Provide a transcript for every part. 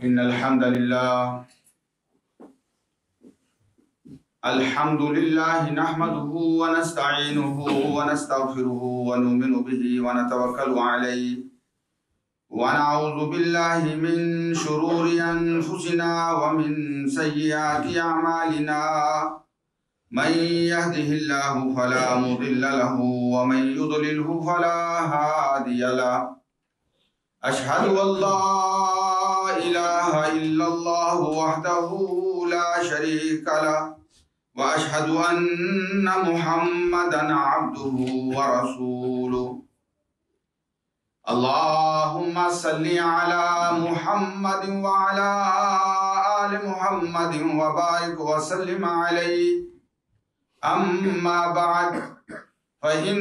إن الحمد لله نحمده ونستعينه ونستغفره ونؤمن به ونتوكل عليه ونعوذ بالله من شرور أنفسنا ومن سيئات أعمالنا من يهده الله فلا مضل له ومن يضلله فلا هادي له أشهد أن لا إله إلا الله وحده لا شريك له وأشهد أن محمدا عبده ورسوله اللهم صل على محمد وعلى آل محمد وبارك وسلم عليه أما بعد فإن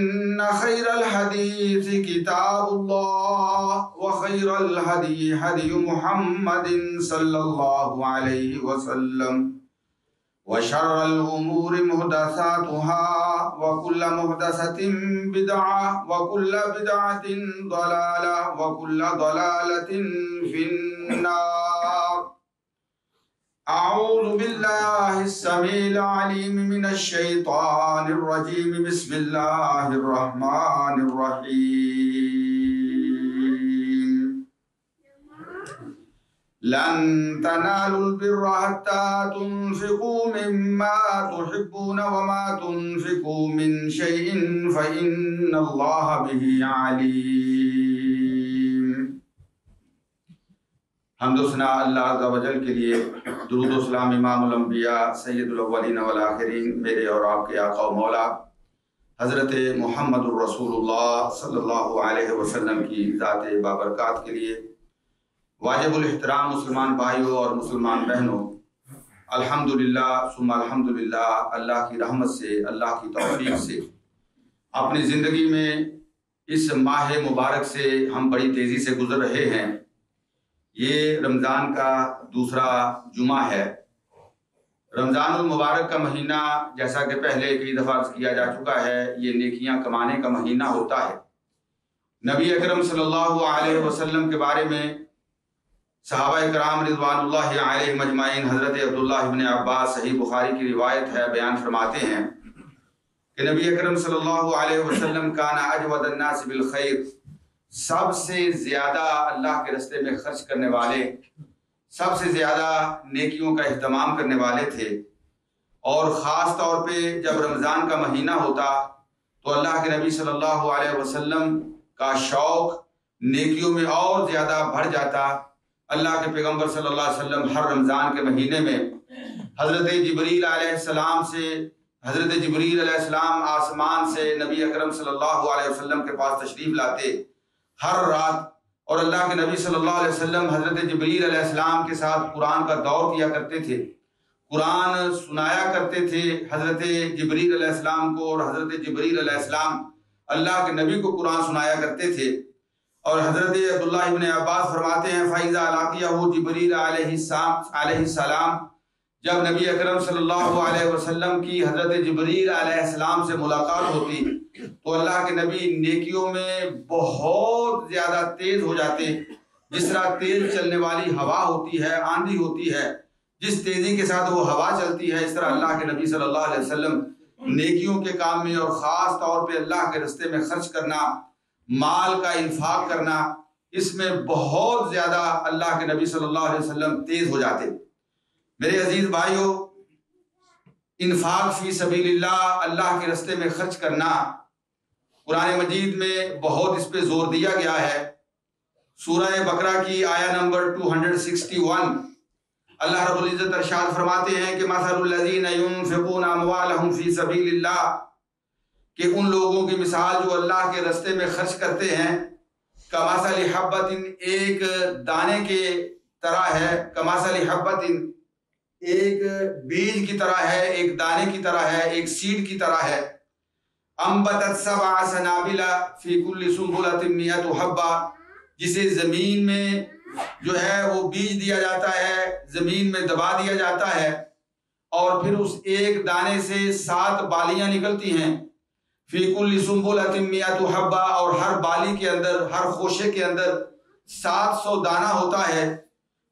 خير الحديث كتاب الله وخير الهدي هدي محمد صلى الله عليه وسلم وشر الأمور محدثاتها وكل محدثة بدعة وكل بدعة ضلالة وكل ضلالة في النار. أعوذ بالله السميع العليم من الشيطان الرجيم. بسم الله الرحمن الرحيم. لن تنالوا البر حتى تنفقوا مما تحبون وما تنفقوا من شيء فإن الله به عليم. حمد و ثنا اللہ عز و جل کے لیے، درود و سلام امام الانبیاء سید الاولین والآخرین میرے اور آپ کے آقا و مولا حضرت محمد الرسول اللہ صلی اللہ علیہ وسلم کی ذات بابرکات کے لیے. واجب الاحترام مسلمان بھائیوں اور مسلمان بہنوں، الحمدللہ ثم الحمدللہ، اللہ کی رحمت سے، اللہ کی توفیق سے اپنی زندگی میں اس ماہ مبارک سے ہم بڑی تیزی سے گزر رہے ہیں. یہ رمضان کا دوسرا جمعہ ہے. رمضان المبارک کا مہینہ جیسا کہ پہلے کئی دفعہ عرض کیا جا چکا ہے، یہ نیکیاں کمانے کا مہینہ ہوتا ہے. نبی اکرم صلی اللہ علیہ وسلم کے بارے میں صحابہ کرام رضوان اللہ علیہ مجمعین، حضرت عبداللہ ابن عباس صحیح بخاری کی روایت ہے، بیان فرماتے ہیں کہ نبی اکرم صلی اللہ علیہ وسلم کان اجود الناس بالخیر، سب سے زیادہ اللہ کے راستے میں خرچ کرنے والے، سب سے زیادہ نیکیوں کا اہتمام کرنے والے تھے. اور خاص طور پہ جب رمضان کا مہینہ ہوتا تو اللہ کے نبی صلی اللہ علیہ وسلم کا شوق نیکیوں میں اور زیادہ بڑھ جاتا. اللہ کے پیغمبر صلی اللہ علیہ وسلم ہر رمضان کے مہینے میں حضرت جبریل علیہ السلام آسمان سے نبی اکرم صلی اللہ علیہ وسلم کے پاس تشریف لاتے ہر رات، اور اللہ کے نبی صلی اللہ علیہ وسلم حضرت جبریل علیہ السلام کے ساتھ قرآن کا دور کیا کرتے تھے، قرآن سنایا کرتے تھے حضرت جبریل علیہ السلام کو، اور حضرت جبریل علیہ السلام اللہ کے نبی کو قرآن سنایا کرتے تھے. اور حضرت عبداللہ ابن عباس فرماتے ہیں فَإِذَا لَقِيَهُ جبریل علیہ السلام، جب نبی اکرم صلی اللہ علیہ وسلم کی حضرت جبریل علیہ السلام سے ملاقات ہوتی تو اللہ کے نبی نیکیوں میں بہت زیادہ تیز ہو جاتے. جس طرح تیز چلنے والی ہوا ہوتی ہے، آندھی ہوتی ہے، جس تیزی کے ساتھ وہ ہوا چلتی ہے، اس طرح اللہ کے نبی صلی اللہ علیہ وسلم نیکیوں کے کام میں اور خاص طور پہ اللہ کے راستے میں خرچ کرنا، مال کا انفاق کرنا، اس میں بہت زیادہ اللہ کے نبی صلی اللہ علیہ وسلم تیز ہو جاتے. میرے عزیز بھائیوں، انفاق فی سبیل اللہ، اللہ کے راستے میں خرچ کرنا، قرآن مجید میں بہت اس پہ زور دیا گیا ہے. سورہ بقرہ کی آیہ نمبر 261 اللہ رب العزت ارشاد فرماتے ہیں کہ مثل الذین ينفقون اموالهم فی سبیل اللہ، کہ ان لوگوں کی مثال جو اللہ کے راستے میں خرچ کرتے ہیں، کمثل حبۃ، ایک دانے کے طرح ہے، کمثل حبۃ، ایک بیج کی طرح ہے، ایک دانے کی طرح ہے، ایک سیڈ کی طرح ہے. انبتت 7 سنابل فی کل سنبلۃ 100 حبہ، جسے زمین میں جو ہے وہ بیج دیا جاتا ہے، زمین میں دبا دیا جاتا ہے، اور پھر اس ایک دانے سے 7 بالیاں نکلتی ہیں. فی کل سنبلۃ 100 حبہ، اور ہر بالی کے اندر، ہر خوشے کے اندر 700 دانہ ہوتا ہے.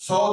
100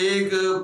1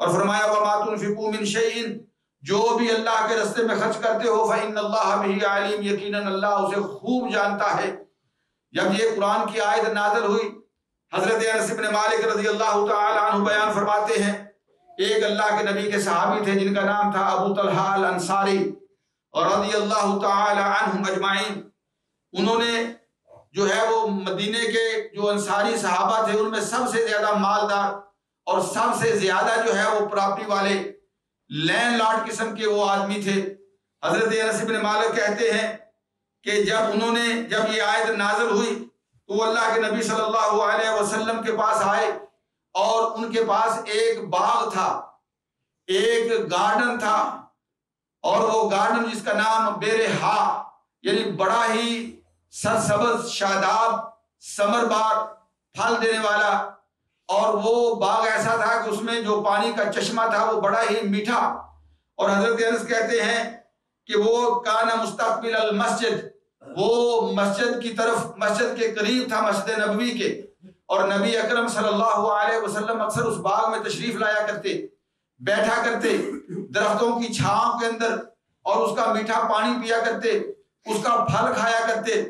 اور فرمایا وما تنفقوا من شیء، جو بھی اللہ کے راستے میں خرچ کرتے ہو فإن اللہ بہ علیم، یقیناً اللہ اسے خوب جانتا ہے۔ جب یہ قرآن کی آیت نازل ہوئی، حضرت انس بن مالک رضی اللہ تعالی عنہ بیان فرماتے ہیں، ایک اللہ کے نبی کے صحابی تھے جن کا نام تھا ابو طلحہ الانصاری اور رضی اللہ تعالی عنہم اجمعین۔ انہوں نے جو ہے وہ مدینے کے جو انصاری صحابہ تھے ان میں سب سے زیادہ مالدار اور سب سے زیادہ جو ہے وہ پراپرٹی والے لینڈ لارڈ قسم کے وہ آدمی تھے۔ حضرت انس بن مالک کہتے ہیں کہ جب یہ آیت نازل ہوئی تو وہ اللہ کے نبی صلی اللہ علیہ وسلم کے پاس آئے اور ان کے پاس ایک باغ تھا، ایک گارڈن تھا، اور وہ گارڈن جس کا نام بیرہا یعنی بڑا ہی سرسبز شاداب ثمر بار پھل دینے والا، اور وہ باغ ایسا تھا کہ اس میں جو پانی کا چشمہ تھا وہ بڑا ہی میٹھا۔ اور حضرت انس کہتے ہیں کہ وہ کان مستقبل المسجد، وہ مسجد کی طرف، مسجد کے قریب تھا، مسجد نبوی کے، اور نبی اکرم صلی اللہ علیہ وسلم اکثر اس باغ میں تشریف لایا کرتے، بیٹھا کرتے درختوں کی چھاؤں کے اندر اور اس کا میٹھا پانی پیا کرتے، اس کا پھل کھایا کرتے۔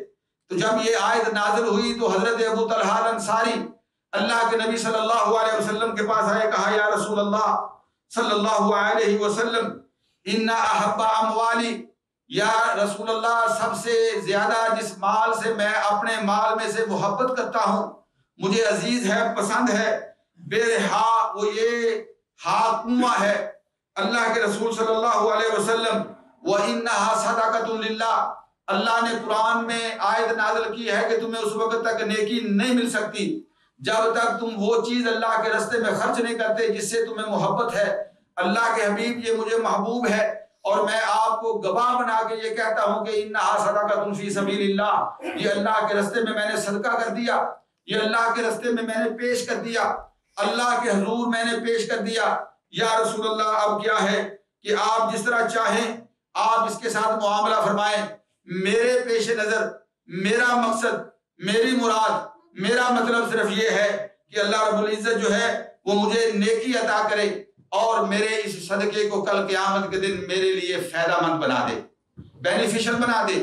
تو جب یہ آیت نازل ہوئی تو حضرت ابو طلحہ الانصاری اللہ کے نبی صلی اللہ علیہ وسلم کے پاس آئے، کہا یا رسول اللہ صلی اللہ علیہ وسلم ان احب اموالی، یا رسول اللہ سب سے زیادہ جس مال سے میں اپنے مال میں سے محبت کرتا ہوں، مجھے عزیز ہے، پسند ہے، بیرہا، وہ یہ ہا کنواں ہے۔ اللہ کے رسول صلی اللہ علیہ وسلم وَإِنَّهَا صَدَقَةٌ لِلَّهِ، اللہ نے قرآن میں آیت نازل کی ہے کہ تمہیں اس وقت تک نیکی نہیں مل سکتی جب تک تم وہ چیز اللہ کے راستے میں خرچ نہیں کرتے جس سے تمہیں محبت ہے۔ اللہ کے حبیب یہ مجھے محبوب ہے اور میں آپ کو گواہ بنا کے یہ کہتا ہوں کہ انہا صدقۃ فی سبیل اللہ، یہ اللہ کے راستے میں نے صدقہ کر دیا، یہ اللہ کے راستے میں نے پیش کر دیا، اللہ کے حضور میں نے پیش کر دیا۔ یا رسول اللہ اب کیا ہے کہ آپ جس طرح چاہیں آپ اس کے ساتھ معاملہ فرمائیں، میرے پیش نظر میرا مقصد، میری مراد، میرا مطلب صرف یہ ہے کہ اللہ رب العزت جو ہے وہ مجھے نیکی عطا کرے اور میرے اس صدقے کو کل قیامت کے دن میرے لیے فائدہ مند بنا دے، بینیفیشل بنا دے۔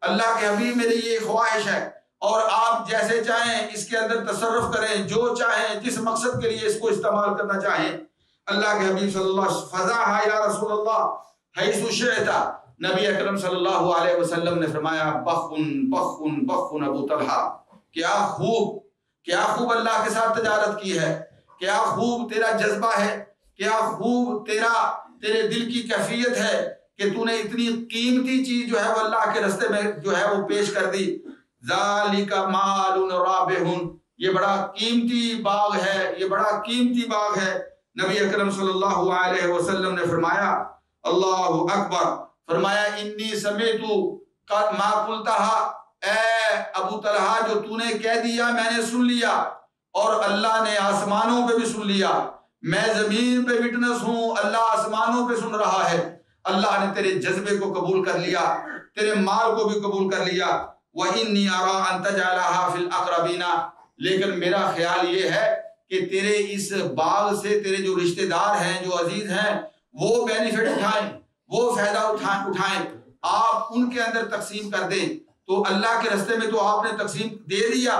اللہ کے حبیب میری یہ خواہش ہے، اور آپ جیسے چاہیں اس کے اندر تصرف کریں، جو چاہیں جس مقصد کے لیے اس کو استعمال کرنا چاہیں۔ اللہ کے حبیب صلی اللہ علیہ وسلم فضاحا یا رسول اللہ حیث شئت، نبی اکرم صلی اللہ علیہ وسلم نے فرمایا بخن بخن بخن ابو طلحہ، کیا خوب اللہ کے ساتھ تجارت کی ہے، کیا خوب تیرا جذبہ ہے، کیا خوب تیرے دل کی کیفیت ہے کہ تو نے اتنی قیمتی چیز جو ہے وہ اللہ کے راستے میں جو ہے وہ پیش کر دی۔ ذالک مال رابح، یہ بڑا قیمتی باغ ہے، یہ بڑا قیمتی باغ ہے۔ نبی اکرم صلی اللہ علیہ وسلم نے فرمایا اللہ اکبر، فرمایا انی سمعت ما قلتها، اے ابو طلحہ جو تو نے کہہ دیا میں نے سن لیا، اور اللہ نے آسمانوں پہ بھی سن لیا، میں زمین پہ وٹنس ہوں، اللہ آسمانوں پہ سن رہا ہے۔ اللہ نے تیرے جذبے کو قبول کر لیا، تیرے مال کو بھی قبول کر لیا۔ وَإِنِّي أَرَىٰ أَن تَجْعَلَهَا فِي الْأَقْرَبِينَ، لیکن میرا خیال یہ ہے کہ تیرے اس باغ سے تیرے جو رشتہ دار ہیں، جو عزیز ہیں، وہ بینیفٹ اٹھائیں، وہ فائدہ اٹھائیں، آپ ان کے اندر تقسیم کر دیں۔ تو اللہ کے راستے میں تو آپ نے تقسیم دے دیا،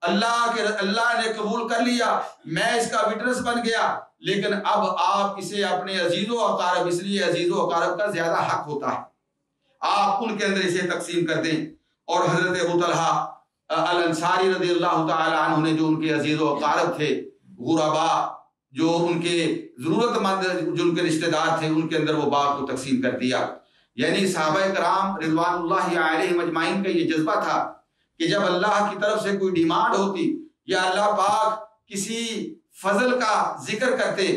اللہ نے قبول کر لیا، میں اس کا وٹنس بن گیا، لیکن اب آپ اسے اپنے عزیز و اقارب، اس لیے عزیز و اقارب کا زیادہ حق ہوتا ہے، آپ ان کے اندر اسے تقسیم کر دیں۔ اور حضرت ابو طلحہ الانصاری رضی اللہ تعالی عنہ نے جو ان کے عزیز و اقارب تھے، غربا، جو ان کے ضرورت مند جو ان کے رشتہ دار تھے، ان کے اندر وہ باغ کو تقسیم کر دیا۔ یعنی صحابہ کرام رضوان اللہ علیہم اجمعین کا یہ جذبہ تھا کہ جب اللہ کی طرف سے کوئی ڈیمانڈ ہوتی یا اللہ پاک کسی فضل کا ذکر کرتے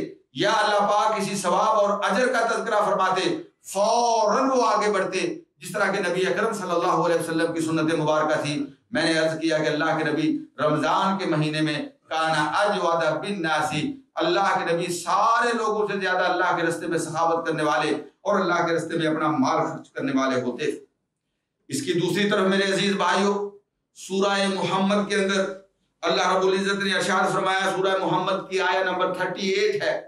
یا اللہ پاک کسی ثواب اور اجر کا تذکرہ فرماتے، فوراً وہ آگے بڑھتے، جس طرح کہ نبی اکرم صلی اللہ علیہ وسلم کی سنت مبارکہ تھی۔ میں نے عرض کیا کہ اللہ کے نبی رمضان کے مہینے میں کانا اجود بالناس، اللہ کے نبی سارے لوگوں سے زیادہ اللہ کے راستے میں سخاوت کرنے والے اور اللہ کے راستے میں اپنا مال خرچ کرنے والے ہوتے۔ اس کی دوسری طرف میرے عزیز بھائیوں، سورہ محمد کے اندر اللہ رب العزت نے ارشاد فرمایا، سورہ محمد کی آیہ نمبر 38 ہے،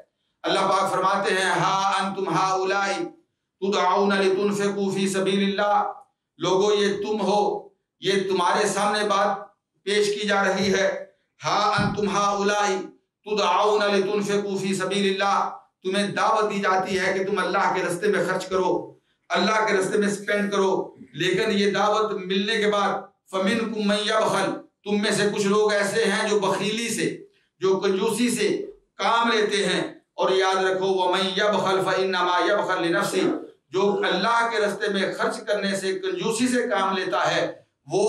اللہ پاک فرماتے ہیں ہا انتم ہاؤلائی تدعون لتنفقوا فی سبیل اللہ، لوگو یہ تم ہو، یہ تمہارے سامنے بات پیش کی جا رہی ہے، ہا انتم ہاؤلائی تدعون لتنفقوا فی سبیل اللہ، تمہیں دعوت دی جاتی ہے کہ تم اللہ کے راستے میں خرچ کرو، اللہ کے راستے میں سپینڈ کرو، لیکن یہ دعوت ملنے کے بعد فمنکم من یبخل، تم میں سے کچھ لوگ ایسے ہیں جو بخیلی سے، جو کنجوسی سے کام لیتے ہیں، اور یاد رکھو ومن یبخل فانما یبخل لنفسہ، جو اللہ کے راستے میں خرچ کرنے سے کنجوسی سے کام لیتا ہے وہ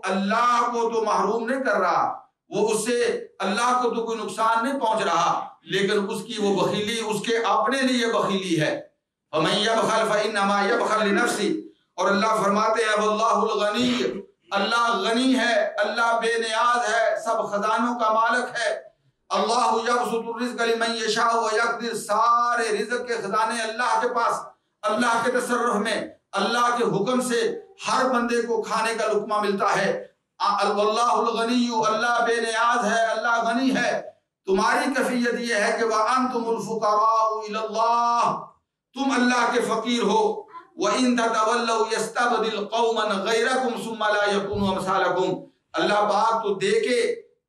اللہ کو تو محروم نہیں کر رہا، وہ اس سے اللہ کو تو کوئی نقصان نہیں پہنچ رہا، لیکن اس کی وہ بخیلی اس کے اپنے لیے بخیلی ہے۔ فمن یبخل فانما یبخل لنفسہ، اور اللہ فرماتے ہیں واللہ الغنی، اللہ غنی ہے، اللہ بے نیاز ہے، سب خزانوں کا مالک ہے۔ اللہ یبسط الرزق لمن یشاء ویقدر، سارے رزق کے خزانے اللہ کے پاس، اللہ کے تصرف میں، اللہ کے حکم سے ہر بندے کو کھانے کا لقمہ ملتا ہے۔ اللہ الغنی، اللہ بے نیاز ہے، اللہ غنی ہے۔ تمہاری کیفیت یہ ہے کہ وَأَنْتُمُ الْفُقَرَاءُ إِلَى اللَّهِ، تم اللہ کے فقیر ہو۔ وَإِن تَتَوَلَّوْا يَسْتَبْدِلْ قَوْمًا غَيْرَكُمْ ثُمَّ لَا يَكُونُوا أَمْثَالَكُمْ، اللہ پاک تو دیکھے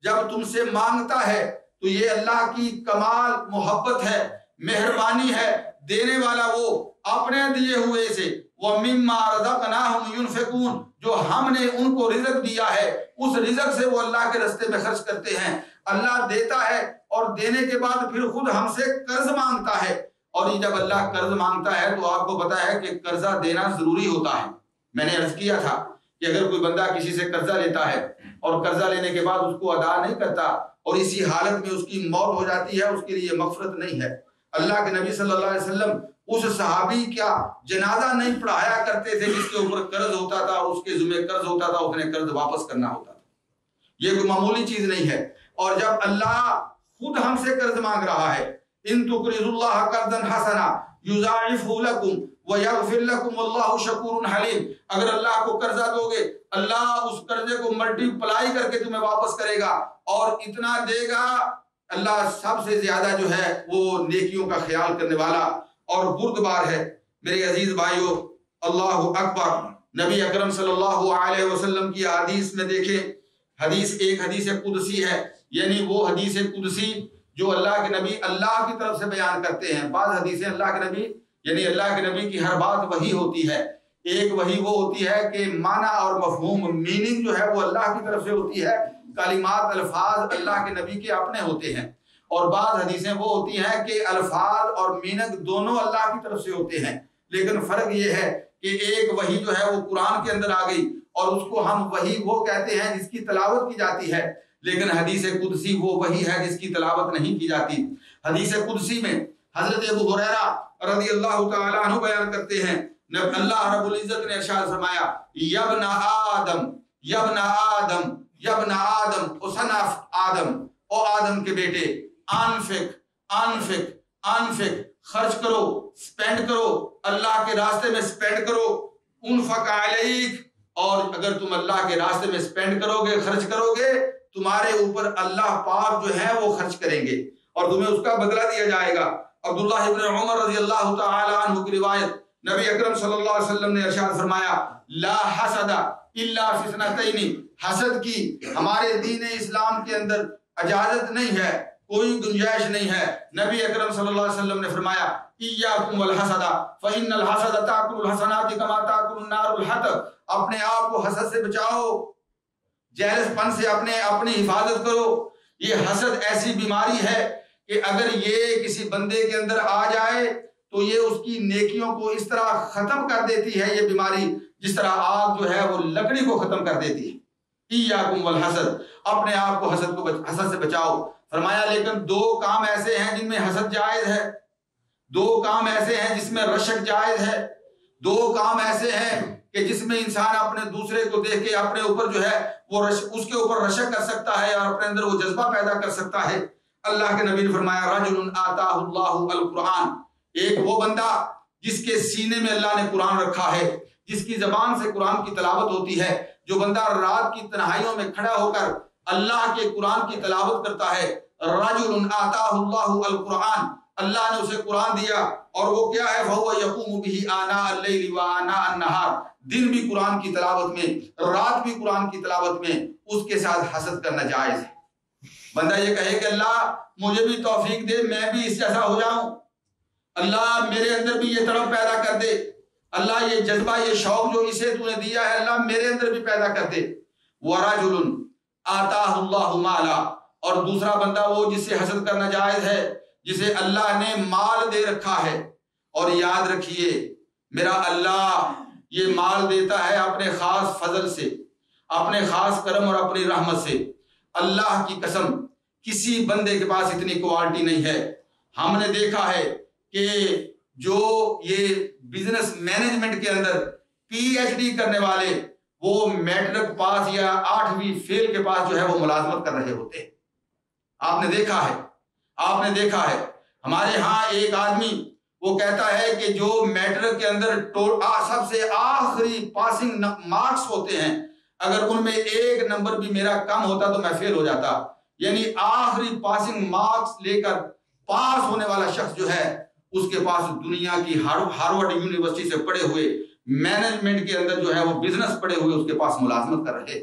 جب تم سے مانگتا ہے تو یہ اللہ کی کمال محبت ہے، مہربانی ہے، دینے والا وہ اپنے دیے ہوئے سے، وَمِمَّا رَزَقْنَاهُمْ يُنْفِقُونَ، جو ہم نے ان کو رزق دیا ہے اس رزق سے وہ اللہ کے راستے میں خرچ کرتے ہیں۔ اللہ دیتا ہے اور دینے کے بعد پھر خود ہم سے قرض مانگتا ہے، اور یہ جب اللہ قرض مانگتا ہے تو آپ کو پتا ہے کہ قرضہ دینا ضروری ہوتا ہے۔ میں نے عرض کیا تھا کہ اگر کوئی بندہ کسی سے قرضہ لیتا ہے اور قرضہ لینے کے بعد اس کو ادا نہیں کرتا اور اسی حالت میں اس کی موت ہو جاتی ہے، اس کے لیے مغفرت نہیں ہے۔ اللہ کے نبی صلی اللہ علیہ وسلم اس صحابی کا جنازہ نہیں پڑھایا کرتے تھے جس کے اوپر قرض ہوتا تھا، اس کے ذمہ قرض ہوتا تھا، اس نے قرض واپس کرنا ہوتا تھا۔ یہ کوئی معمولی چیز نہیں ہے۔ اور جب اللہ خود ہم سے قرض مانگ رہا ہے، ان تقرضوا اللہ قرضا حسنا یضاعفہ لکم ویغفر لکم واللہ شکور حلیم، اگر اللہ کو قرضہ دو گے اللہ اس قرضے کو ملٹی پلائی کر کے تمہیں واپس کرے گا اور اتنا دے گا۔ اللہ سب سے زیادہ جو ہے وہ نیکیوں کا خیال کرنے والا اور بردبار ہے۔ میرے عزیز بھائیو، اللہ اکبر، نبی اکرم صلی اللہ علیہ وسلم کی حدیث میں دیکھیں، حدیث ایک حدیث قدسی ہے، یعنی وہ حدیث قدسی جو اللہ کے نبی اللہ کی طرف سے بیان کرتے ہیں۔ بعض حدیثیں اللہ کے نبی یعنی اللہ کے نبی کی ہر بات وحی ہوتی ہے، ایک وحی وہ ہوتی ہے کہ معنی اور مفہوم میننگ جو ہے وہ اللہ کی طرف سے ہوتی ہے، کلمات الفاظ اللہ کے نبی کے اپنے ہوتے ہیں، اور بعض حدیثیں وہ ہوتی ہیں کہ الفاظ اور میننگ دونوں اللہ کی طرف سے ہوتے ہیں، لیکن فرق یہ ہے کہ ایک وحی جو ہے وہ قرآن کے اندر آ گئی اور اس کو ہم وحی وہ کہتے ہیں جس کی تلاوت کی جاتی ہے، لیکن حدیث قدسی وہ وحی ہے جس کی تلاوت نہیں کی جاتی۔ حدیث قدسی میں حضرت ابو ہریرہ رضی اللہ تعالیٰ عنہ بیان کرتے ہیں، اللہ رب العزت نے ارشاد فرمایا یبن آدم یبن آدم یبن آدم، او سن آف آدم، او آدم کے بیٹے، انفق انفق انفق، خرچ کرو، سپینڈ کرو، اللہ کے راستے میں سپینڈ کرو، انفق علیک، اور اگر تم اللہ کے راستے میں سپینڈ کرو گے، خرچ کرو گے، تمہارے اوپر اللہ پاک جو ہے وہ خرچ کریں گے اور تمہیں اس کا بدلہ دیا جائے گا۔ عبداللہ ابن عمر رضی اللہ تعالی عنہ کی روایت، نبی اکرم صلی اللہ علیہ وسلم نے ارشاد فرمایا لا حسد الا فی اثنتین، حسد کی ہمارے دین اسلام کے اندر اجازت نہیں ہے، کوئی گنجائش نہیں ہے۔ نبی اکرم صلی اللہ علیہ وسلم نے فرمایا ایاکم والحسد فإن الحسد تاکل الحسنات کما تاکل النار الحطب، اپنے آپ کو حسد سے بچاؤ، جیلس پن سے اپنی حفاظت کرو۔ یہ حسد ایسی بیماری ہے کہ اگر یہ کسی بندے کے اندر آ جائے تو یہ اس کی نیکیوں کو اس طرح ختم کر دیتی ہے، یہ بیماری جس طرح آگ جو ہے وہ لکڑی کو ختم کر دیتی ہے۔ ایاکم والحسد، اپنے آپ کو حسد سے بچاؤ۔ فرمایا لیکن دو کام ایسے ہیں جن میں حسد جائز ہے، دو کام ایسے ہیں جس میں رشک جائز ہے، دو کام ایسے ہیں کہ جس میں انسان اپنے دوسرے کو دیکھ کے اپنے اوپر جو ہے وہ اس کے اوپر رشک کر سکتا ہے اور اپنے اندر وہ جذبہ پیدا کر سکتا ہے۔ اللہ کے نبی نے فرمایا رجل آتاہ اللہ القرآن، ایک وہ بندہ جس کے سینے میں اللہ نے قرآن رکھا ہے، جس کی زبان سے قرآن کی تلاوت ہوتی ہے، جو بندہ رات کی تنہائیوں میں کھڑا ہو کر اللہ کے قرآن کی تلاوت کرتا ہے۔ رجل آتاہ اللہ القرآن، اللہ نے اسے قرآن دیا اور وہ کیا ہے فَهُوَ يَقُومُ بِهِ آنَاءَ اللَّيْلِ وَآنَاءَ النَّهَارِ، دن بھی قرآن کی تلاوت میں، رات بھی قرآن کی تلاوت میں اس کے ساتھ حسد کرنا جائز ہے۔ بندہ یہ کہے کہ اللہ مجھے بھی توفیق دے، میں بھی اس جیسا ہو جاؤں، اللہ میرے اندر بھی یہ تڑپ پیدا کر دے، اللہ یہ جذبہ یہ شوق جو اسے تو نے دیا ہے اللہ میرے اندر بھی پیدا کر دے۔ وَرَجُلٌ آتَاهُ اللَّهُ مَالًا، اور دوسرا بندہ وہ جس سے حسد کرنا جائز ہے، جسے اللہ نے مال دے رکھا ہے، اور یاد رکھیے میرا اللہ یہ مال دیتا ہے اپنے خاص فضل سے، اپنے خاص کرم اور اپنی رحمت سے۔ اللہ کی قسم کسی بندے کے پاس اتنی کوالٹی نہیں ہے۔ ہم نے دیکھا ہے کہ جو یہ بزنس مینجمنٹ کے اندر پی ایچ ڈی کرنے والے وہ میٹرک پاس یا 8ویں فیل کے پاس جو ہے وہ ملازمت کر رہے ہوتے ہیں۔ آپ نے دیکھا ہے ہمارے ہاں ایک آدمی وہ کہتا ہے کہ جو میٹرک کے اندر سب سے آخری پاسنگ مارکس ہوتے ہیں، اگر ان میں ایک نمبر بھی میرا کم ہوتا تو میں فیل ہو جاتا، یعنی آخری پاسنگ مارکس لے کر پاس ہونے والا شخص جو ہے اس کے پاس دنیا کی ہارورڈ یونیورسٹی سے پڑھے ہوئے مینجمنٹ کے اندر جو ہے وہ بزنس پڑھے ہوئے اس کے پاس ملازمت کر رہے۔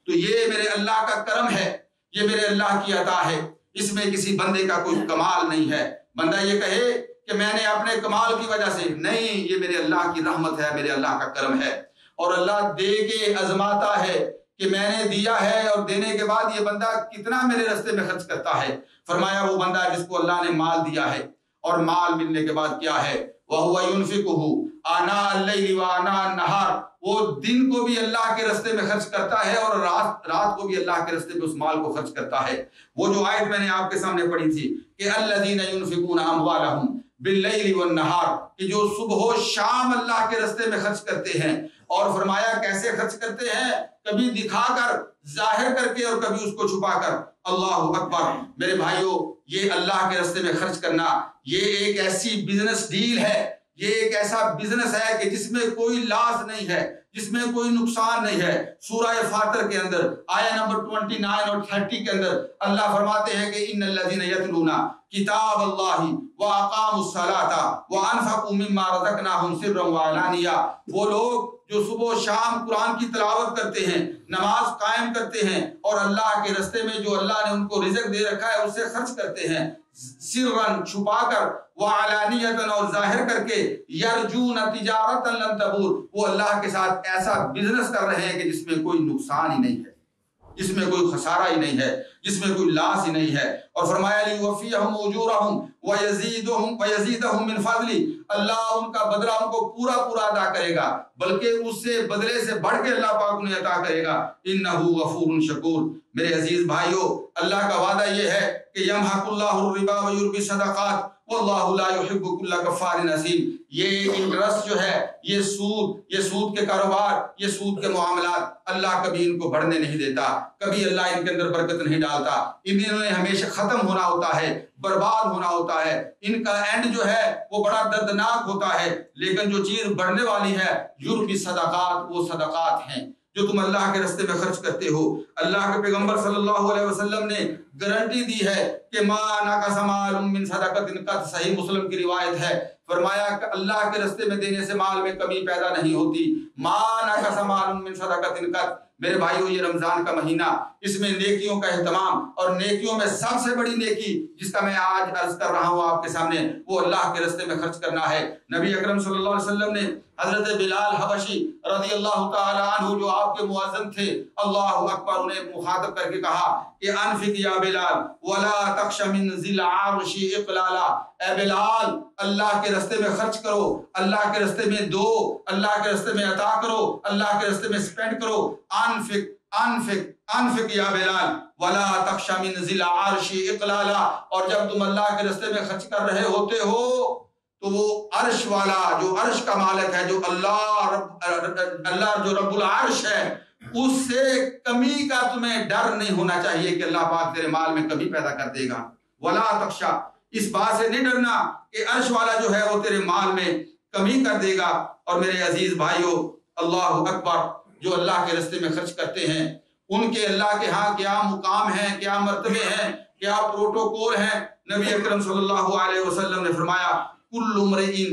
تو یہ میرے اللہ کا کرم ہے، یہ میرے اللہ کی عطا ہے، اس میں کسی بندے کا کوئی کمال نہیں ہے۔ بندہ یہ کہے کہ میں نے اپنے کمال کی وجہ سے نہیں، یہ میرے اللہ کی رحمت ہے، میرے اللہ کا کرم ہے، اور اللہ دے کے آزماتا ہے کہ میں نے دیا ہے اور دینے کے بعد یہ بندہ کتنا میرے راستے میں خرچ کرتا ہے۔ فرمایا وہ بندہ جس کو اللہ نے مال دیا ہے اور مال ملنے کے بعد کیا ہے وَهُوَ يُنْفِقُهُ آنَاءَ اللَّيْلِ وَآنَاءَ النَّهَارِ، وہ دن کو بھی اللہ کے راستے میں خرچ کرتا ہے اور رات کو بھی اللہ کے راستے میں اس مال کو خرچ کرتا ہے۔ وہ جو آیت میں نے آپ کے سامنے پڑھی تھی کہ الَّذِينَ يُنْفِقُونَ أَمْوَالَهُمْ بِاللَّيْلِ وَالنَّهَارِ، کہ جو صبح و شام اللہ کے راستے میں خرچ کرتے ہیں، اور فرمایا کیسے خرچ کرتے ہیں، کبھی دکھا کر ظاہر کر کے اور کبھی اس کو چھپا کر۔ اللہ اکبر میرے بھائیوں، یہ اللہ کے راستے میں خرچ کرنا یہ ایک ایسی بزنس ڈیل ہے، یہ ایک ایسا بزنس ہے کہ جس میں کوئی لاس نہیں ہے، جس میں کوئی نقصان نہیں ہے۔ سورہ فاطر کے اندر آیہ نمبر 29 اور 30 کے اندر اللہ فرماتے ہیں کہ ان الذین یتلون کتاب اللہ واقاموا الصلاۃ وانفقوا مما رزقناہم سرا وعلانیہ، وہ لوگ جو صبح و شام قرآن کی تلاوت کرتے ہیں، نماز قائم کرتے ہیں اور اللہ کے راستے میں جو اللہ نے ان کو رزق دے رکھا ہے اس سے خرچ کرتے ہیں، سرًا چھپا کر، وعلانیۃ اور ظاہر کر کے، یرجون تجارۃ لن تبور، وہ اللہ کے ساتھ ایسا بزنس کر رہے ہیں کہ جس میں کوئی نقصان ہی نہیں ہے، جس میں کوئی خسارہ ہی نہیں ہے، جس میں کوئی لاس ہی نہیں ہے۔ اور فرمایا لیوفیہم اجورہم ویزیدہم من فضلہ، اللہ ان کا بدلہ ان کو پورا پورا ادا کرے گا، بلکہ اس سے بدلے سے بڑھ کے اللہ پاک انہیں عطا کرے گا۔ انہ غفور شکور، میرے عزیز بھائیوں، اللہ کا وعدہ یہ ہے کہ یمحق اللہ الربا ویربی الصدقات واللہ لا یحب کل کفار اثیم۔ یہ انٹرسٹ جو ہے، یہ سود کے کاروبار، یہ سود کے معاملات، اللہ کبھی ان کو بڑھنے نہیں دیتا، کبھی اللہ ان کے اندر برکت نہیں ڈالتا، انہیں ہمیشہ ختم ہونا ہوتا ہے، برباد ہونا ہوتا ہے، ان کا اینڈ جو ہے وہ بڑا دردناک ہوتا ہے۔ لیکن جو چیز بڑھنے والی ہے یربی صدقات، وہ صدقات ہیں جو تم اللہ کے راستے میں خرچ کرتے ہو۔ اللہ کے پیغمبر صلی اللہ علیہ وسلم نے گارنٹی دی ہے کہ ما نقص مال من صدقۃ قط، صحیح مسلم کی روایت ہے، فرمایا کہ اللہ کے راستے میں دینے سے مال میں کمی پیدا نہیں ہوتی۔ ما نقص مال من صدقۃ قط، میرے بھائیو یہ رمضان کا مہینہ، اس میں نیکیوں کا اہتمام، اور نیکیوں میں سب سے بڑی نیکی جس کا میں آج عرض کر رہا ہوں آپ کے سامنے، وہ اللہ کے راستے میں خرچ کرنا ہے۔ نبی اکرم صلی اللہ علیہ وسلم نے حضرت بلال حبشی رضی اللہ تعالی عنہ جو آپ کے مؤذن تھے، اللہ اکبر، انہیں مخاطب کر کے کہا کہ انفق یا بلال ولا تخش من ذی العرش اقلالا، اے بلال اللہ کے راستے میں خرچ کرو، اللہ کے راستے میں دو، اللہ کے راستے میں عطا کرو، اللہ کے راستے میں سپینڈ کرو۔ انفق یا بلال ولا تخش من ذی العرش اقلالا، اور جب تم اللہ کے راستے میں خرچ کر رہے ہوتے ہو تو وہ عرش والا، جو عرش کا مالک ہے، جو اللہ جو رب العرش ہے، اس سے کمی کا تمہیں ڈر نہیں ہونا چاہیے کہ اللہ پاک تیرے مال میں کمی پیدا کر دے گا۔ ولا تخشا، اس بات سے نہیں ڈرنا کہ عرش والا جو ہے وہ تیرے مال میں کمی کر دے گا۔ اور میرے عزیز بھائیوں، اللہ اکبر، جو اللہ کے راستے میں خرچ کرتے ہیں ان کے اللہ کے ہاں کیا مقام ہیں، کیا مرتبے ہیں، کیا پروٹوکول ہیں؟ نبی اکرم صلی اللہ علیہ وسلم نے فرمایا کل امرئ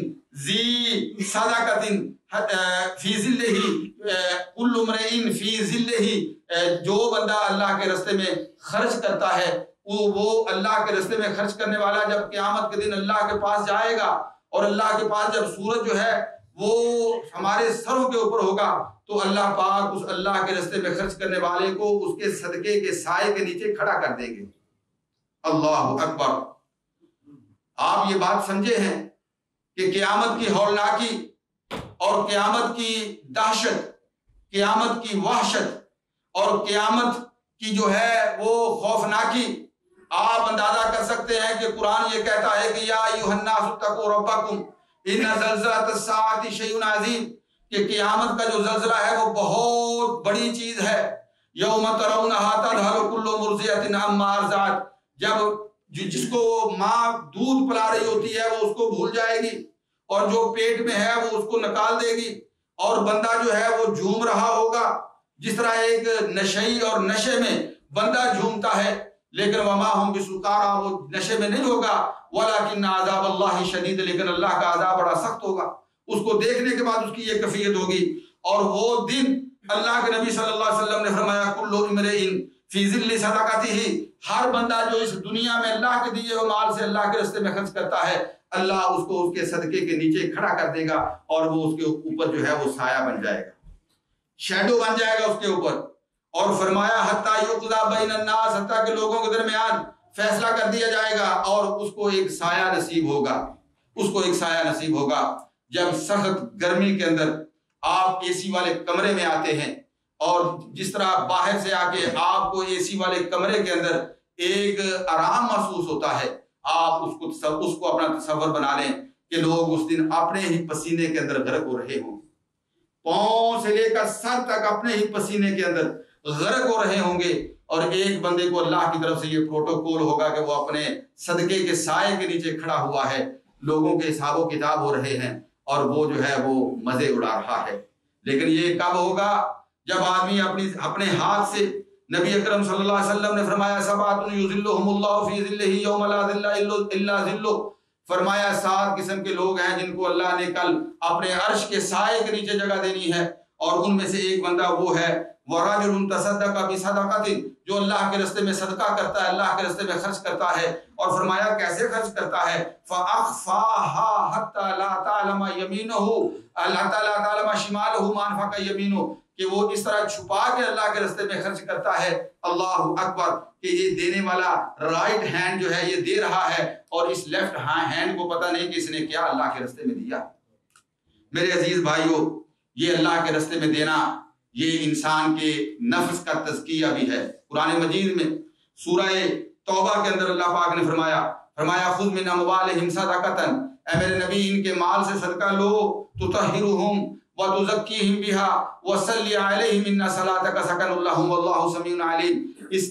ذی صدقۃ فی ذلہ، کل امرئ فی ذلہ، جو بندہ اللہ کے راستے میں خرچ کرتا ہے وہ اللہ کے راستے میں خرچ کرنے والا جب قیامت کے دن اللہ کے پاس جائے گا، اور اللہ کے پاس جب سورج جو ہے وہ ہمارے سروں کے اوپر ہوگا، تو اللہ پاک اس اللہ کے راستے میں خرچ کرنے والے کو اس کے صدقے کے سائے کے نیچے کھڑا کر دیں گے۔ اللہ اکبر! آپ یہ بات سمجھے ہیں کہ قیامت کی ہولناکی اور قیامت کی دہشت، قیامت کی وحشت اور قیامت کی جو ہے وہ خوفناکی آپ اندازہ کر سکتے ہیں کہ قرآن یہ کہتا ہے کہ یا ایھا الناس اتقوا ربکم ان زلزلۃ الساعۃ شیء عظیم، کہ قیامت کا جو زلزلہ ہے وہ بہت بڑی چیز ہے۔ یوم ترونھا تذہل کل مرضعۃ عما ارضعت، جب جس کو ماں دودھ پلا رہی ہوتی ہے وہ اس کو بھول جائے گی، اور جو پیٹ میں ہے وہ اس کو نکال دے گی، اور بندہ جو ہے وہ جھوم رہا ہوگا جس طرح ایک نشئی اور نشے میں بندہ جھومتا ہے، لیکن وما ہم بسکارا، وہ نشے میں نہیں ہوگا، ولکن عذاب اللہ شدید، لیکن اللہ کا عذاب بڑا سخت ہوگا۔ اس کو دیکھنے کے بعد اس کی یہ کیفیت ہوگی، اور وہ دن اللہ کے نبی صلی اللہ علیہ وسلم نے فرمایا کل امرئ فی ذل صدقتہ، ہر بندہ جو اس دنیا میں اللہ کے دیے ہوئے مال سے اللہ کے راستے میں خرچ کرتا ہے، اللہ اس کو اس کے صدقے کے نیچے کھڑا کر دے گا، اور وہ اس کے اوپر جو ہے وہ سایہ بن جائے گا، شیڈو بن جائے گا اس کے اوپر۔ اور فرمایا حتی یقضی بین الناس، حتیٰ کہ لوگوں کے درمیان فیصلہ کر دیا جائے گا، اور اس کو ایک سایہ نصیب ہوگا، اس کو ایک سایہ نصیب ہوگا۔ جب سخت گرمی کے اندر آپ اے سی والے کمرے میں آتے ہیں، اور جس طرح باہر سے آ کے آپ کو اے سی والے کمرے کے اندر ایک آرام محسوس ہوتا ہے، آپ اس کو اپنا تصور بنا لیں کہ لوگ اس دن اپنے ہی پسینے کے اندر غرق ہو رہے ہوں، پاؤں سے لے کر سر تک اپنے ہی پسینے کے اندر غرق ہو رہے ہوں گے، اور ایک بندے کو اللہ کی طرف سے یہ پروٹوکول ہوگا کہ وہ اپنے صدقے کے سائے کے نیچے کھڑا ہوا ہے، لوگوں کے حساب و کتاب ہو رہے ہیں، اور وہ جو ہے وہ مزے اڑا رہا ہے۔ لیکن یہ کب ہوگا؟ جب آدمی اپنے ہاتھ سے، نبی اکرم صلی اللہ علیہ وسلم نے فرمایا سبعۃ یظلھم اللہ فی ظلہ یوم لا ظل الا ظلہ، فرمایا 7 قسم کے لوگ ہیں جن کو اللہ نے کل اپنے عرش کے سائے کے نیچے جگہ دینی ہے، اور ان میں سے ایک بندہ وہ ہے وَرَجُلٌ تَصَدَّقَ بِصَدَقَةٍ، جو اللہ کے راستے میں صدقہ کرتا ہے، اللہ کے راستے میں خرچ کرتا ہے، اور فرمایا کیسے خرچ کرتا ہے؟ فَأَخْفَاهَا حَتَّى لَا تَعْلَمَ يَمِينُهُ حَتَّى لَا تَعْلَمَ شِمَالُهُ مَا أَنفَقَ يَمِينُهُ، کہ وہ اس طرح چھپا کے اللہ کے راستے میں خرچ کرتا ہے، اللہ اکبر، کہ یہ دینے والا رائٹ ہینڈ جو ہے یہ دے رہا ہے، اور اس لیفٹ ہینڈ کو پتہ نہیں کہ اس نے کیا اللہ کے راستے میں دیا۔ میرے عزیز بھائیو، یہ اللہ کے راستے میں دینا یہ انسان کے نفس کا تزکیہ بھی ہے۔ قرآن مجید میں سورہ توبہ کے اندر اللہ پاک نے فرمایا خذ من اموالہم صدقۃ، اے میرے نبی ان کے مال سے صدقہ لو، تطہرہم وتزکیہم بہا وصلی علیہم ان صلاتک سکن لہم واللہ سمیع علیم، اس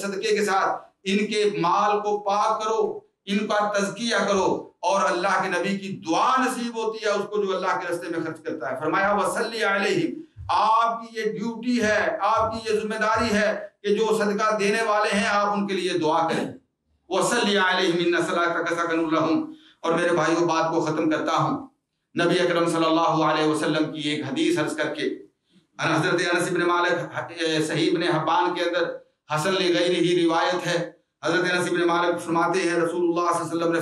صدقے کے ساتھ ان کے مال کو پاک کرو، ان کا تزکیہ کرو، اور اللہ کے نبی کی دعا نصیب ہوتی ہے اس کو جو اللہ کے راستے میں خرچ کرتا ہے۔ فرمایا وصلی علیہم، آپ کی یہ ڈیوٹی ہے، آپ کی یہ ذمہ داری ہے کہ جو صدقہ دینے والے ہیں آپ ان کے لیے دعا کریں۔ وصلی علیہم ان صلاتک سکن لہم۔ اور میرے بھائیوں بات کو ختم کرتا ہوں، نبی اکرم صلی اللہ علیہ وسلم کی ایک حدیث عرض کر کے، حضرت انس بن مالک صحیح ابن حبان کے اندر حسن لغیرہ روایت ہے، حضرت انس بن مالک فرماتے ہیں رسول اللہ صلی اللہ علیہ وسلم نے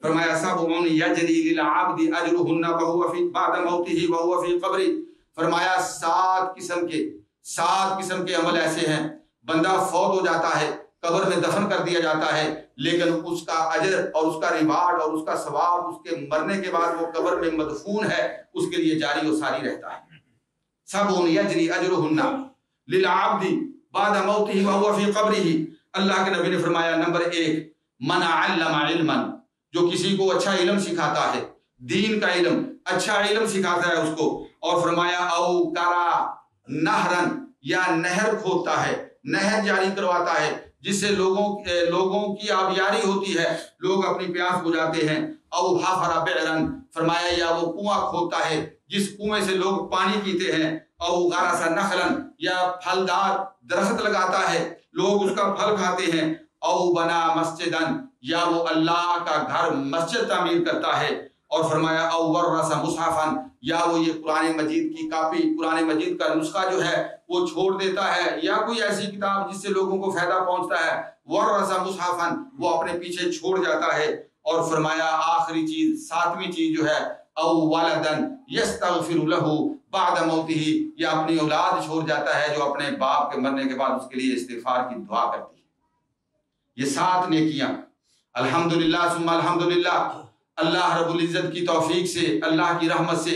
فرمایا سبع یجری للعبد اجرہن وہو فی بعد موتہ وہو فی قبرہ، فرمایا 7 قسم کے عمل ایسے ہیں، بندہ فوت ہو جاتا ہے، قبر میں دفن کر دیا جاتا ہے، لیکن اس کا اجر اور اس کا ریوارڈ اور اس کا ثواب اس کے مرنے کے بعد وہ قبر میں مدفون ہے اس کے لیے جاری و ساری رہتا ہے۔ سبع یجری اجرہن للعبد بعد موتہ وہو فی قبرہ، اللہ کے نبی نے فرمایا نمبر 1 من علم علما، جو کسی کو اچھا علم سکھاتا ہے، دین کا علم، اچھا علم سکھاتا ہے اس کو، اور فرمایا او کرا نہرن، یا نہر کھودتا ہے، نہر جاری کرواتا ہے جس سے لوگوں کی آبیاری ہوتی ہے، لوگ اپنی پیاس بجھاتے ہیں، او حفر بئرن، فرمایا یا وہ کنواں کھودتا ہے جس کنویں سے لوگ پانی پیتے ہیں، او غرس نخلا، یا پھلدار درخت لگاتا ہے لوگ اس کا پھل کھاتے ہیں، او بنا مسجدن، یا وہ اللہ کا گھر مسجد تعمیر کرتا ہے، اور فرمایا او ورث مصحفن، یا وہ یہ قرآن مجید کی کاپی، قرآن مجید کا نسخہ جو ہے وہ چھوڑ دیتا ہے، یا کوئی ایسی کتاب جس سے لوگوں کو فائدہ پہنچتا ہے، ورث مصحفن، وہ اپنے پیچھے چھوڑ جاتا ہے۔ اور فرمایا آخری چیز، ساتویں چیز جو ہے او ولدن یستغفر لہ بعد موتہ، یا اپنی اولاد چھوڑ جاتا ہے جو اپنے باپ کے مرنے کے بعد اس کے لیے استغفار کی دعا کرتی ہے۔ یہ 7 نیکیاں الحمدللہ ثم الحمدللہ اللہ رب العزت کی توفیق سے، اللہ کی رحمت سے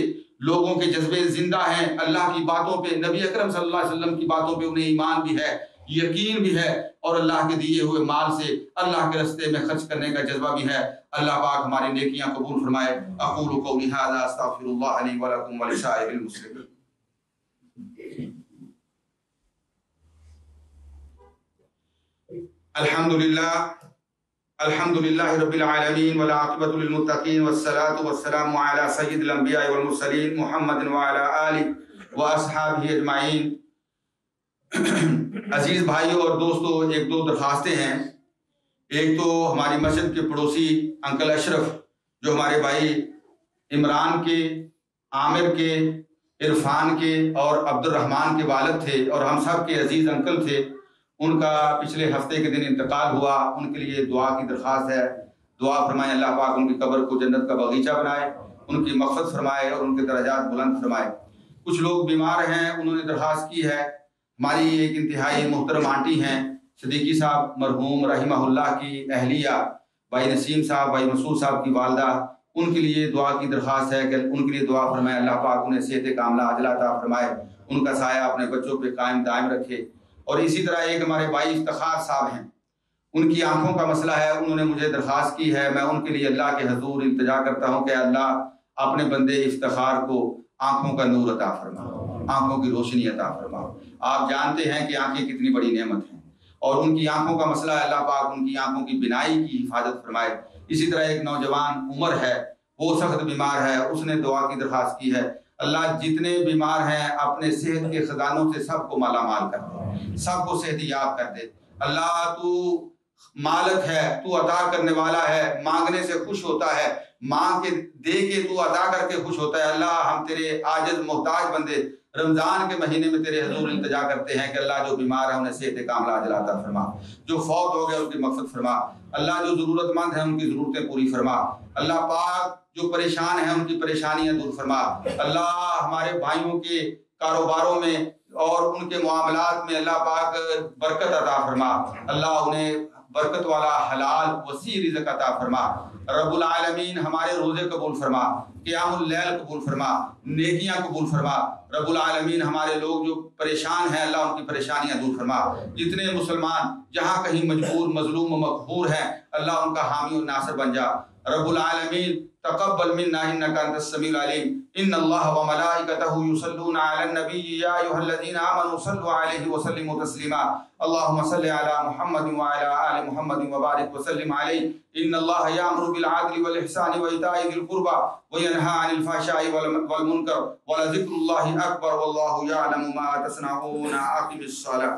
لوگوں کے جذبے زندہ ہیں، اللہ کی باتوں پہ، نبی اکرم صلی اللہ علیہ وسلم کی باتوں پہ انہیں ایمان بھی ہے، یقین بھی ہے، اور اللہ کے دیے ہوئے مال سے اللہ کے راستے میں خرچ کرنے کا جذبہ بھی ہے۔ اللہ پاک ہماری نیکیاں قبول فرمائے۔ اقول قولی ھذا استغفر اللہ لی ولکم ولسائر المسلمین۔ الحمدللہ رب العالمین والعاقبۃ للمتقین والصلاة والسلام علی سید الانبیاء والمرسلین محمد وعلی آلہ واصحابہ اجمعین۔ عزیز بھائیوں اور دوستو، ایک دو درخواستیں ہیں۔ ایک تو ہماری مسجد کے پڑوسی انکل اشرف، جو ہمارے بھائی عمران کے، عامر کے، عرفان کے اور عبد الرحمن کے والد تھے، اور ہم سب کے عزیز انکل تھے، ان کا پچھلے ہفتے کے دن انتقال ہوا۔ ان کے لیے دعا کی درخواست ہے، دعا فرمائیں اللہ پاک ان کی قبر کو جنت کا باغیچہ بنائے، ان کی مغفرت فرمائے اور ان کے درجات بلند فرمائے۔ کچھ لوگ بیمار ہیں، انہوں نے درخواست کی ہے۔ ہماری ایک انتہائی محترم آنٹی ہیں صدیقی صاحب مرحوم رحمہ اللہ کی اہلیہ، بھائی نسیم صاحب، بھائی مسعود صاحب کی والدہ، ان کے لیے دعا کی درخواست ہے کہ ان کے لیے دعا فرمائے اللہ پاک انہیں صحت کاملہ عاجلہ عطا فرمائے، ان کا سایہ اپنے بچوں پہ قائم دائم رکھے۔ اور اسی طرح ایک ہمارے بھائی افتخار صاحب ہیں، ان کی آنکھوں کا مسئلہ ہے، انہوں نے مجھے درخواست کی ہے، میں ان کے لیے اللہ کے حضور التجا کرتا ہوں کہ اللہ اپنے بندے افتخار کو آنکھوں کا نور عطا فرماؤ، آنکھوں کی روشنی عطا فرماؤ۔ آپ جانتے ہیں کہ آنکھیں کتنی بڑی نعمت ہیں، اور ان کی آنکھوں کا مسئلہ ہے، اللہ پاک ان کی آنکھوں کی بینائی کی حفاظت فرمائے۔ اسی طرح ایک نوجوان عمر ہے، وہ سخت بیمار ہے، اس نے دعا کی درخواست کی ہے، اللہ جتنے بیمار ہیں اپنے صحت کے خزانوں سے سب کو مالا مال کر دے، سب کو صحت یاب کر دے۔ اللہ تو مالک ہے، تو عطا کرنے والا ہے، مانگنے سے خوش ہوتا ہے، مانگ کے دے کے تو عطا کر کے خوش ہوتا ہے۔ اللہ ہم تیرے عاجز محتاج بندے رمضان کے مہینے میں تیرے حضور التجا کرتے ہیں کہ اللہ جو بیمار ہے انہیں صحت کاملہ عاجلہ عطا فرما، جو فوت ہو گئے ان کی مغفرت فرما، اللہ جو ضرورت مند ہیں ان کی ضرورتیں پوری فرما، اللہ پاک جو پریشان ہیں ان کی پریشانیاں دور فرما۔ اللہ ہمارے بھائیوں کے کاروباروں میں اور ان کے معاملات میں اللہ پاک برکت عطا فرما، اللہ انہیں برکت والا حلال وسیع رزق عطا فرما۔ رب العالمین ہمارے روزے قبول فرما، قیام اللیل قبول فرما، نیکیاں قبول فرما۔ رب العالمین ہمارے لوگ جو پریشان ہیں اللہ ان کی پریشانیاں دور فرما۔ جتنے مسلمان جہاں کہیں مجبور، مظلوم و مقہور ہیں اللہ ان کا حامی و ناصر بن جا۔ رب العالمین تقبل منا انك انت السميع العليم، ان الله وملائكته يصلون على النبي يا ايها الذين امنوا صلوا عليه وسلموا تسليما، اللهم صل على محمد وعلى ال محمد وبارك وسلم عليه، ان الله يأمر بالعدل والاحسان وايتاء ذي القربى وينهى عن الفحشاء والمنكر ولذكر الله اكبر والله يعلم ما تصنعون، اقم الصلاة۔